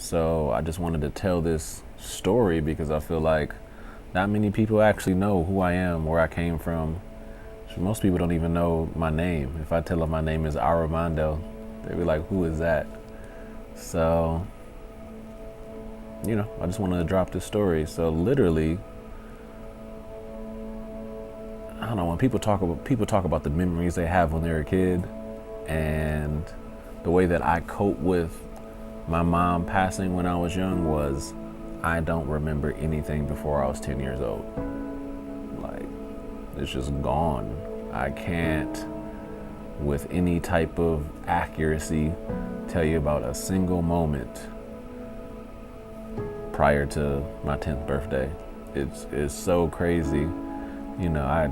So I just wanted to tell this story because I feel like not many people actually know who I am, where I came from. Most people don't even know my name. If I tell them my name is Armando, they'd be like, who is that? So, I just wanted to drop this story. So literally, I don't know, when people talk about the memories they have when they're a kid, and the way that I cope with my mom passing when I was young was I don't remember anything before I was 10 years old. Like, it's just gone. I can't, with any type of accuracy, tell you about a single moment prior to my 10th birthday. It's so crazy. I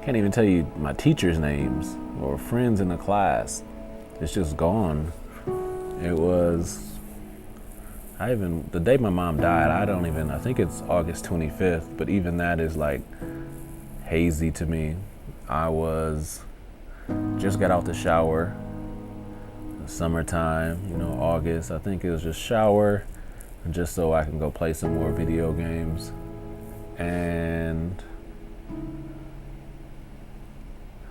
can't even tell you my teachers' names or friends in the class. It's just gone. It was, the day my mom died, I think it's August 25th, but even that is like hazy to me. I just got out the shower, summertime, August. I think it was just shower, just so I can go play some more video games. And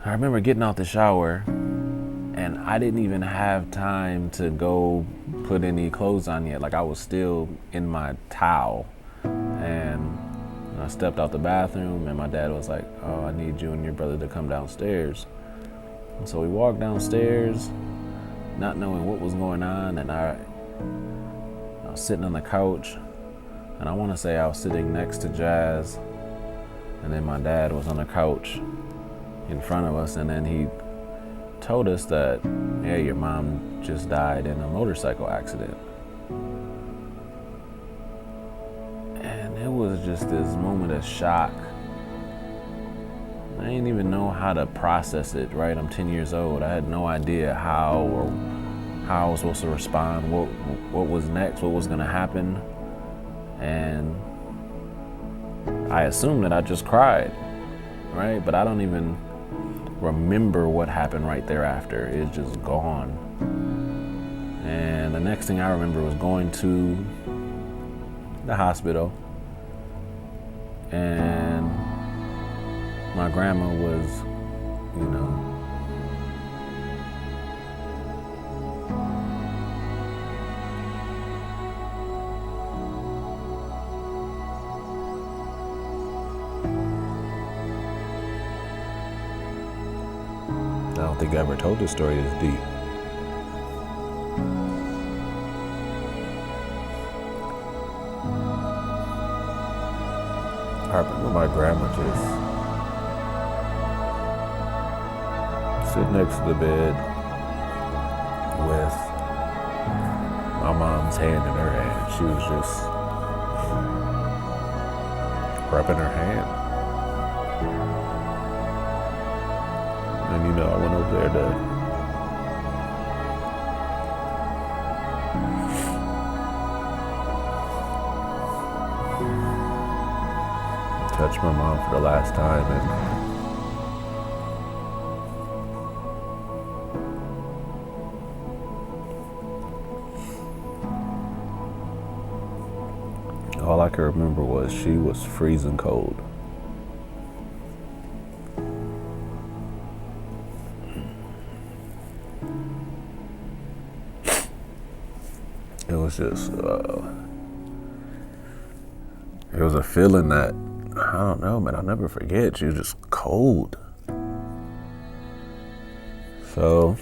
I remember getting out the shower, and I didn't even have time to go put any clothes on yet. Like, I was still in my towel, and I stepped out the bathroom, and my dad was like, "Oh, I need you and your brother to come downstairs." And so we walked downstairs, not knowing what was going on, and I was sitting on the couch, and I want to say I was sitting next to Jazz, and then my dad was on the couch in front of us, and then he told us that, "Yeah, your mom just died in a motorcycle accident." And it was just this moment of shock. I didn't even know how to process it, right? I'm 10 years old. I had no idea how I was supposed to respond, what was next, what was gonna happen. And I assumed that I just cried, right? But I don't even remember what happened right thereafter. It's just gone. And the next thing I remember was going to the hospital, and my grandma was, I don't think I ever told this story this deep. I remember my grandma just sitting next to the bed with my mom's hand in her hand. She was just rubbing her hand. And I went over there to touch my mom for the last time, and all I could remember was she was freezing cold. It was just, it was a feeling that, I don't know, man, I'll never forget. She was just cold. So,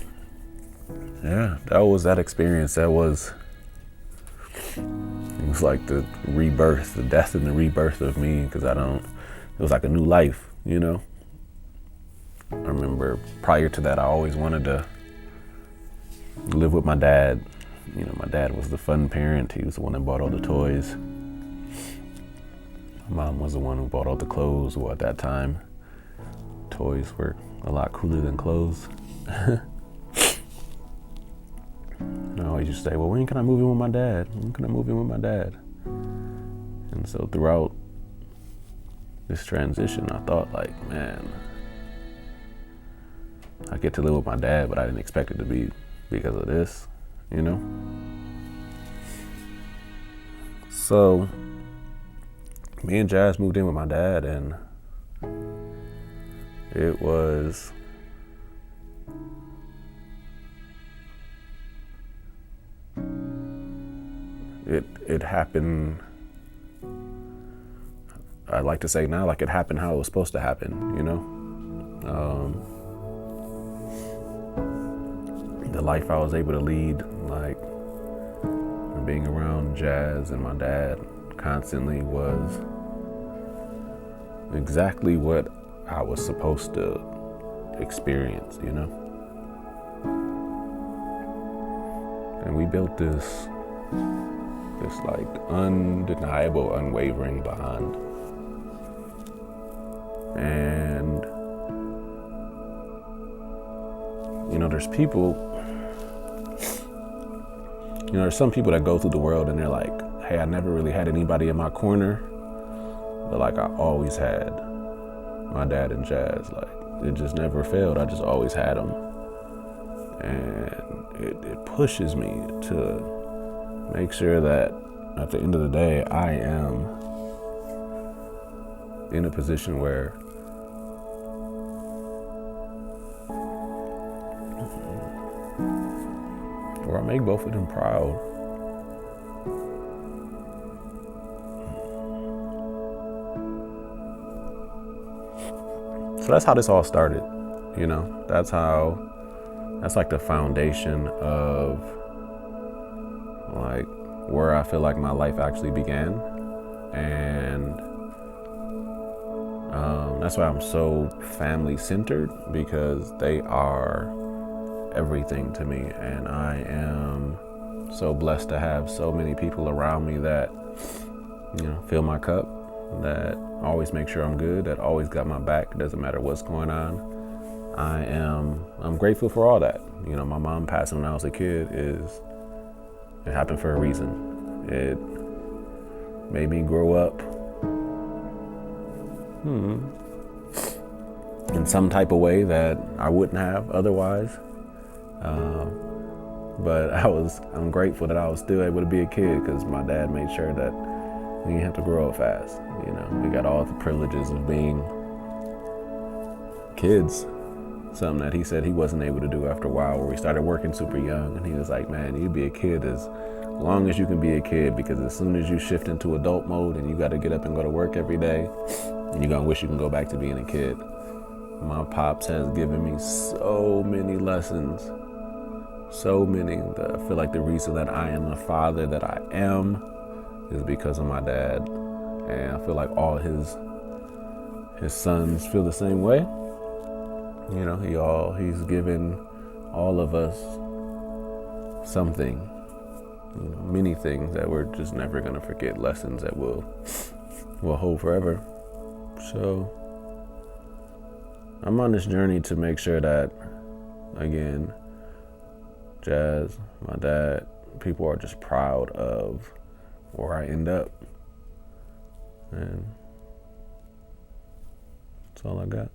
yeah, that was that experience. It was like the rebirth, the death and the rebirth of me, because it was like a new life, I remember prior to that, I always wanted to live with my dad. My dad was the fun parent. He was the one that bought all the toys. My mom was the one who bought all the clothes. Well, at that time, toys were a lot cooler than clothes. And I always used to say, well, when can I move in with my dad? When can I move in with my dad? And so throughout this transition, I thought, like, man, I get to live with my dad, but I didn't expect it to be because of this, So me and Jazz moved in with my dad, and it was it happened. I like to say now, like it happened how it was supposed to happen, you know? The life I was able to lead, like being around Jazz and my dad constantly, was exactly what I was supposed to experience, you know? And we built this like undeniable, unwavering bond. And you know, there's some people that go through the world and they're like, hey, I never really had anybody in my corner, but like I always had my dad and Jazz. Like it just never failed. I just always had them. And it pushes me to make sure that at the end of the day, I am in a position where I make both of them proud. So that's how this all started, you know? That's like the foundation of like where I feel like my life actually began. And that's why I'm so family centered, because they are everything to me. And I am so blessed to have so many people around me that, you know, fill my cup, that always make sure I'm good, that always got my back, doesn't matter what's going on. I'm grateful for all that. You know, my mom passing when I was a kid it happened for a reason. It made me grow up in some type of way that I wouldn't have otherwise. But I'm grateful that I was still able to be a kid, because my dad made sure that we didn't have to grow up fast. You know, we got all the privileges of being kids, something that he said he wasn't able to do after a while, where we started working super young. And he was like, man, you be a kid as long as you can be a kid, because as soon as you shift into adult mode and you got to get up and go to work every day, you're going to wish you can go back to being a kid. My pops has given me so many lessons, so many, that I feel like the reason that I am the father that I am is because of my dad. And I feel like all his sons feel the same way. You know, he's given all of us something, you know, many things that we're just never gonna forget, lessons that we'll hold forever. So I'm on this journey to make sure that, again, Jazz, my dad, people are just proud of where I end up. And that's all I got.